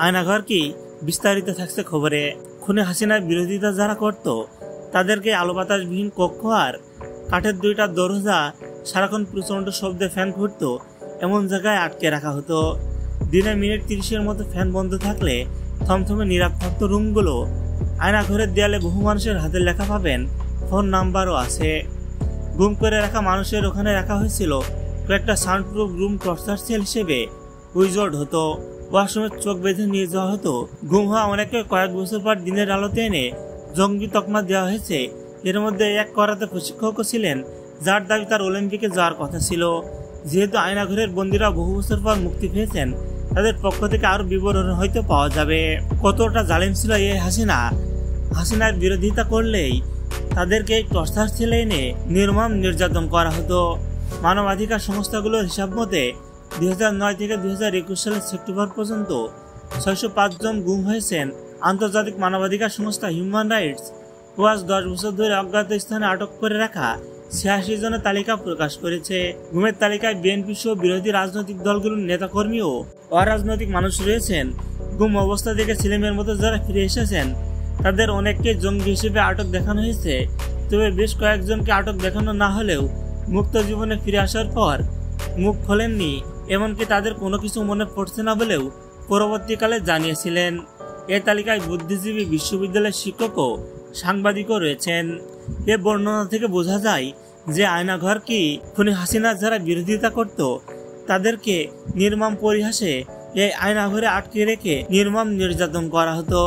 আয়নাঘর কি বিস্তারিত থাকছে খবরে। খুনে হাসিনার বিরোধিতা যারা করত তাদেরকে আলো বাতাসবিহীন কক্ষ আর কাঠের 2টা দরজা, সারাক্ষণ প্রচন্ড শব্দে ফ্যান ঘুরত এমন জায়গায় আটকে রাখা হতো। দিনে মিনিট 30-এর মতো ফ্যান বন্ধ থাকলে থমথমে নীরব থাকত রুমগুলো। আয়নাঘরের দেয়ালে বহু মানুষের হাতের লেখা পাবেন, ফোন নাম্বারও আছে। গুম করে রাখা মানুষের ওখানে রাখা হয়েছিল কয়েকটা সাউন্ডপ্রুফ রুম টর্চার সেল হিসেবে উইজড হতো। ওয়াশরুমে চোখ বেঁধে নিয়ে যাওয়া হতো। গুম হওয়া অনেকে কয়েক বছর পর দিনের আলোতে এনে জঙ্গি তকমা দেওয়া হয়েছে। এর মধ্যে এক করাতে প্রশিক্ষকও ছিলেন, যার দাবি তার অলিম্পিকে যাওয়ার কথা ছিল। যেহেতু আয়নাঘরের বন্দীরা বহু বছর পর মুক্তি পেয়েছেন, তাদের পক্ষ থেকে আরো বিবরণ হয়তো পাওয়া যাবে। কতটা জালিম ছিল এই হাসিনার বিরোধিতা করলেই তাদেরকে টর্চার সেলে এনে নির্মম নির্যাতন করা হতো। মানবাধিকার সংস্থাগুলোর হিসাব মতে 2009 থেকে 2021 সালের সেপ্টেম্বর পর্যন্ত 605 জন গুম হয়েছেন। আন্তর্জাতিক মানবাধিকার সংস্থা হিউম্যান রাইটস ওয়াচ 10 বছর ধরে অজ্ঞাত স্থানে আটক করে রাখা 86 জনের তালিকা প্রকাশ করেছে। গুমের তালিকায় বিএনপি সহ বিরোধী রাজনৈতিক দলগুলোর নেতাকর্মী ও অরাজনৈতিক মানুষ রয়েছেন। গুম অবস্থা থেকে ছেলেমেয়ের মতো যারা ফিরে এসেছেন তাদের অনেককে জঙ্গি হিসেবে আটক দেখানো হয়েছে। তবে বেশ কয়েকজনকে আটক দেখানো না হলেও মুক্ত জীবনে ফিরে আসার পর মুখ খোলেননি, এমনকি তাদের কোনো কিছু মনে পড়ছে না বলেও পরবর্তীকালে জানিয়েছিলেন। এই তালিকায় বুদ্ধিজীবী, বিশ্ববিদ্যালয়ের শিক্ষক ও সাংবাদিকও রয়েছেন। এ বর্ণনা থেকে বোঝা যায় যে আয়নাঘর কি খুনি হাসিনা যারা বিরোধিতা করত তাদেরকে নির্মম পরিহাসে এই আয়নাঘরে আটকে রেখে নির্মম নির্যাতন করা হতো।